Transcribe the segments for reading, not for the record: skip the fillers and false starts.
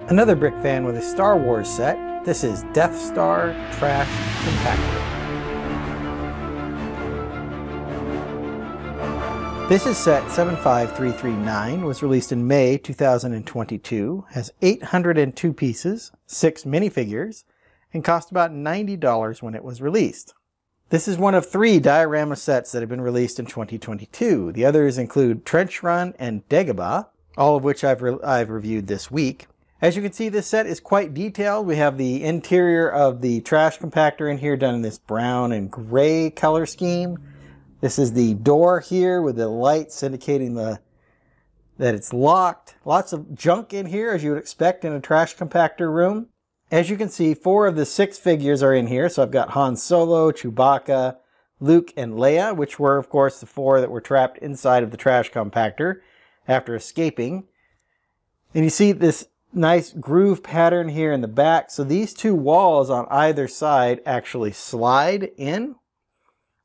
Another brick fan with a Star Wars set. This is Death Star Trash Compactor. This is set 75339, was released in May 2022, has 802 pieces, 6 minifigures, and cost about $90 when it was released. This is one of 3 diorama sets that have been released in 2022. The others include Trench Run and Dagobah, all of which I've reviewed this week. As you can see, this set is quite detailed. We have the interior of the trash compactor in here done in this brown and gray color scheme. This is the door here with the lights indicating that it's locked. Lots of junk in here, as you would expect in a trash compactor room. As you can see, 4 of the 6 figures are in here. So I've got Han Solo, Chewbacca, Luke, and Leia, which were, of course, the 4 that were trapped inside of the trash compactor after escaping. And you see this nice groove pattern here in the back. So these 2 walls on either side actually slide in.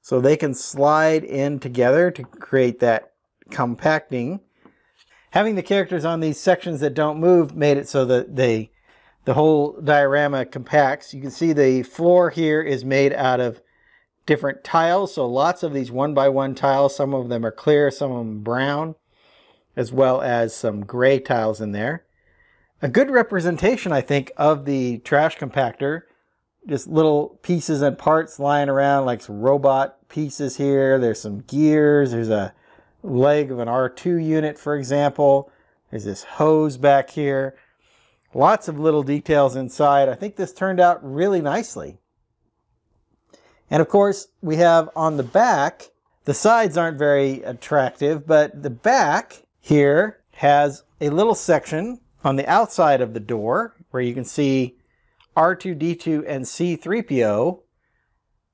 So they can slide in together to create that compacting. Having the characters on these sections that don't move made it so that the whole diorama compacts. You can see the floor here is made out of different tiles. So lots of these 1x1 tiles. Some of them are clear, some of them brown, as well as some gray tiles in there. A good representation, I think, of the trash compactor. Just little pieces and parts lying around, like some robot pieces here. There's some gears. There's a leg of an R2 unit, for example. There's this hose back here. Lots of little details inside. I think this turned out really nicely. And of course, we have on the back, the sides aren't very attractive, but the back here has a little section on the outside of the door where you can see R2-D2 and C-3PO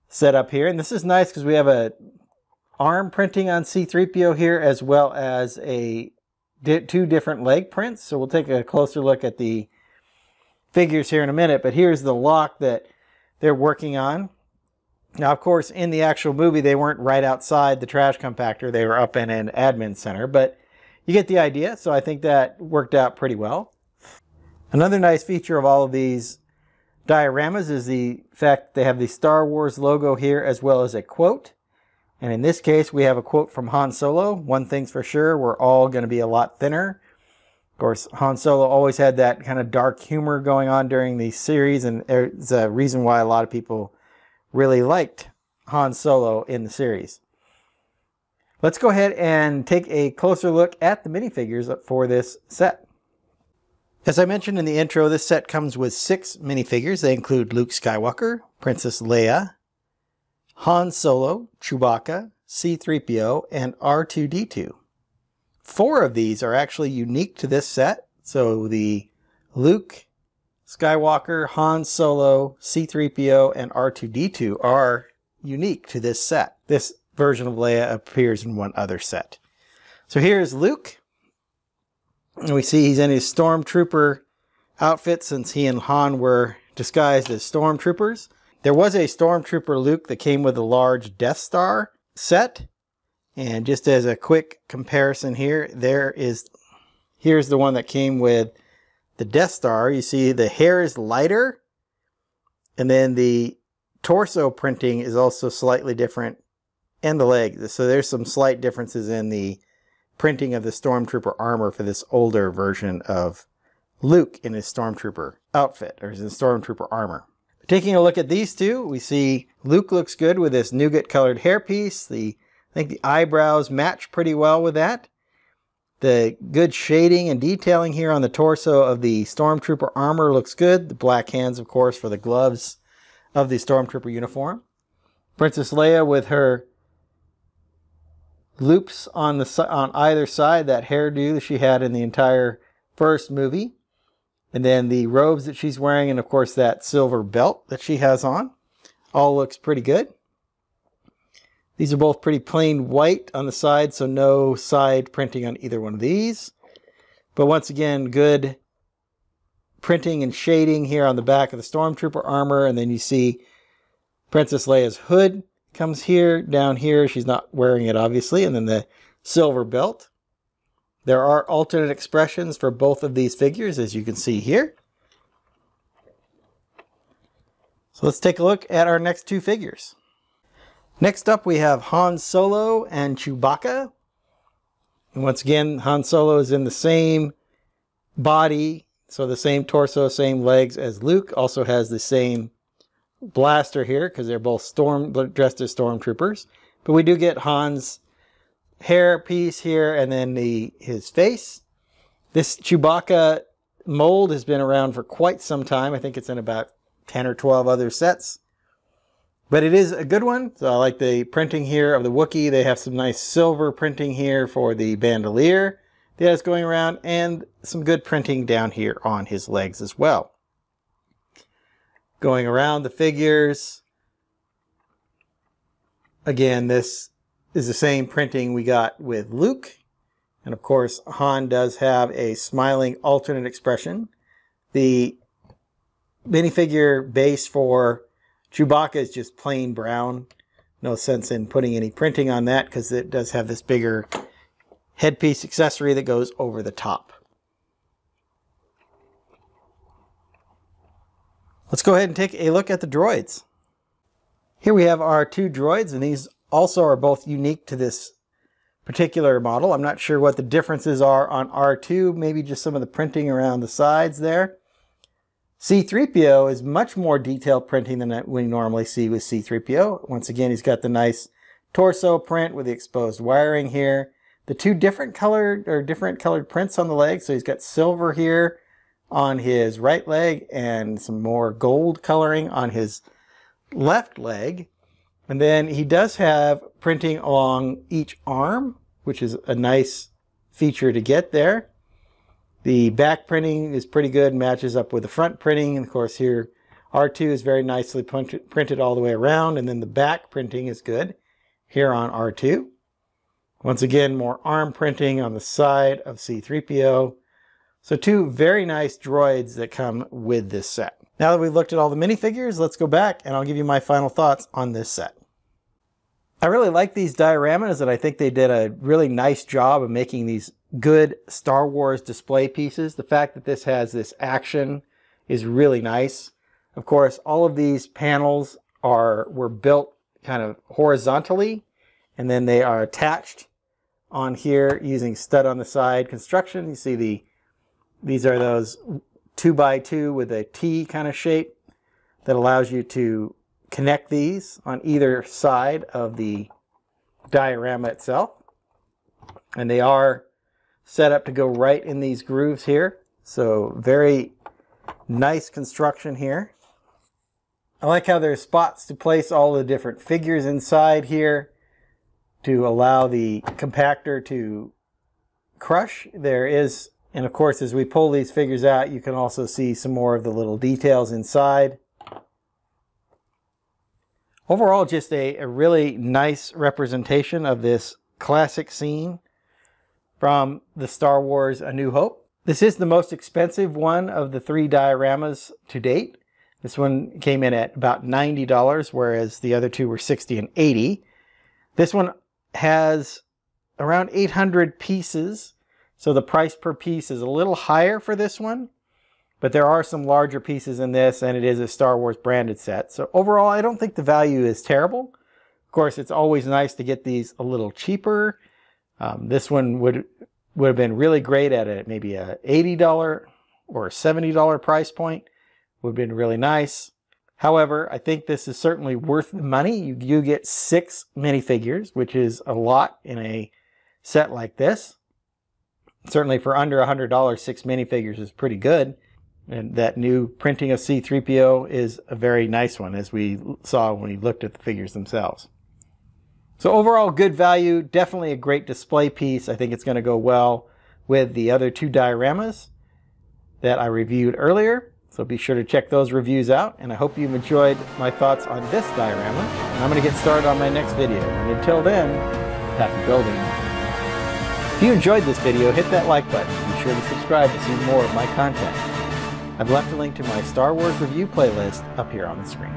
set up here. And this is nice because we have a arm printing on C-3PO here, as well as 2 different leg prints. So we'll take a closer look at the figures here in a minute, but here's the lock that they're working on. Now, of course, in the actual movie, they weren't right outside the trash compactor. They were up in an admin center, but you get the idea. So I think that worked out pretty well. Another nice feature of all of these dioramas is the fact they have the Star Wars logo here, as well as a quote. And in this case, we have a quote from Han Solo. One thing's for sure, we're all going to be a lot thinner. Of course, Han Solo always had that kind of dark humor going on during the series, and there's a reason why a lot of people really liked Han Solo in the series. Let's go ahead and take a closer look at the minifigures for this set. As I mentioned in the intro, this set comes with 6 minifigures. They include Luke Skywalker, Princess Leia, Han Solo, Chewbacca, C-3PO, and R2-D2. 4 of these are actually unique to this set. So the Luke Skywalker, Han Solo, C-3PO, and R2-D2 are unique to this set. This version of Leia appears in one other set. So here's Luke. And we see he's in his stormtrooper outfit since he and Han were disguised as stormtroopers. There was a stormtrooper Luke that came with a large Death Star set. And just as a quick comparison here, here's the one that came with the Death Star. You see the hair is lighter, and then the torso printing is also slightly different, and the leg. So there's some slight differences in the printing of the Stormtrooper armor for this older version of Luke in his Stormtrooper outfit, or his Stormtrooper armor. Taking a look at these 2, we see Luke looks good with this nougat colored hairpiece. I think the eyebrows match pretty well with that. The good shading and detailing here on the torso of the Stormtrooper armor looks good. The black hands, of course, for the gloves of the Stormtrooper uniform. Princess Leia with her loops on either side, that hairdo that she had in the entire first movie. And then the robes that she's wearing, and of course that silver belt that she has on. All looks pretty good. These are both pretty plain white on the side, so no side printing on either one of these. But once again, good printing and shading here on the back of the Stormtrooper armor. And then you see Princess Leia's hood comes here, down here. She's not wearing it, obviously. And then the silver belt. There are alternate expressions for both of these figures, as you can see here. So let's take a look at our next two figures. Next up we have Han Solo and Chewbacca. And once again, Han Solo is in the same body, so the same torso, same legs as Luke. Also has the same blaster here because they're both dressed as stormtroopers. But we do get Han's hair piece here and then his face. This Chewbacca mold has been around for quite some time. I think it's in about 10 or 12 other sets. But it is a good one. So I like the printing here of the Wookiee. They have some nice silver printing here for the bandolier that is going around, and some good printing down here on his legs as well. Going around the figures, again, this is the same printing we got with Luke. And of course, Han does have a smiling alternate expression. The minifigure base for Chewbacca is just plain brown. No sense in putting any printing on that because it does have this bigger headpiece accessory that goes over the top. Let's go ahead and take a look at the droids. Here we have our two droids, and these also are both unique to this particular model. I'm not sure what the differences are on R2, maybe just some of the printing around the sides there. C-3PO is much more detailed printing than we normally see with C-3PO. Once again, he's got the nice torso print with the exposed wiring here. The two different colored prints on the legs. So he's got silver here on his right leg and some more gold coloring on his left leg. And then he does have printing along each arm, which is a nice feature to get there. The back printing is pretty good, matches up with the front printing. And of course here, R2 is very nicely printed all the way around. And then the back printing is good here on R2. Once again, more arm printing on the side of C-3PO. So two very nice droids that come with this set. Now that we've looked at all the minifigures, let's go back and I'll give you my final thoughts on this set. I really like these dioramas, and I think they did a really nice job of making these good Star Wars display pieces. The fact that this has this action is really nice. Of course, all of these panels were built kind of horizontally, and then they are attached on here using stud on the side construction. You see these are those 2x2 with a T kind of shape that allows you to connect these on either side of the diorama itself. And they are set up to go right in these grooves here. So very nice construction here. I like how there's spots to place all the different figures inside here to allow the compactor to crush. There is, and of course, as we pull these figures out, you can also see some more of the little details inside. Overall, just a really nice representation of this classic scene from the Star Wars A New Hope. This is the most expensive one of the three dioramas to date. This one came in at about $90, whereas the other two were $60 and $80. This one has around 800 pieces, so the price per piece is a little higher for this one. But there are some larger pieces in this, and it is a Star Wars branded set. So overall, I don't think the value is terrible. Of course, it's always nice to get these a little cheaper. This one would have been really great at maybe a $80 or a $70 price point. Would have been really nice. However, I think this is certainly worth the money. You get 6 minifigures, which is a lot in a set like this. Certainly for under $100, 6 minifigures is pretty good. And that new printing of C-3PO is a very nice one, as we saw when we looked at the figures themselves. So overall, good value, definitely a great display piece. I think it's going to go well with the other two dioramas that I reviewed earlier. So be sure to check those reviews out, and I hope you've enjoyed my thoughts on this diorama. And I'm going to get started on my next video. And until then, happy building. If you enjoyed this video, hit that like button. Be sure to subscribe to see more of my content. I've left a link to my Star Wars review playlist up here on the screen.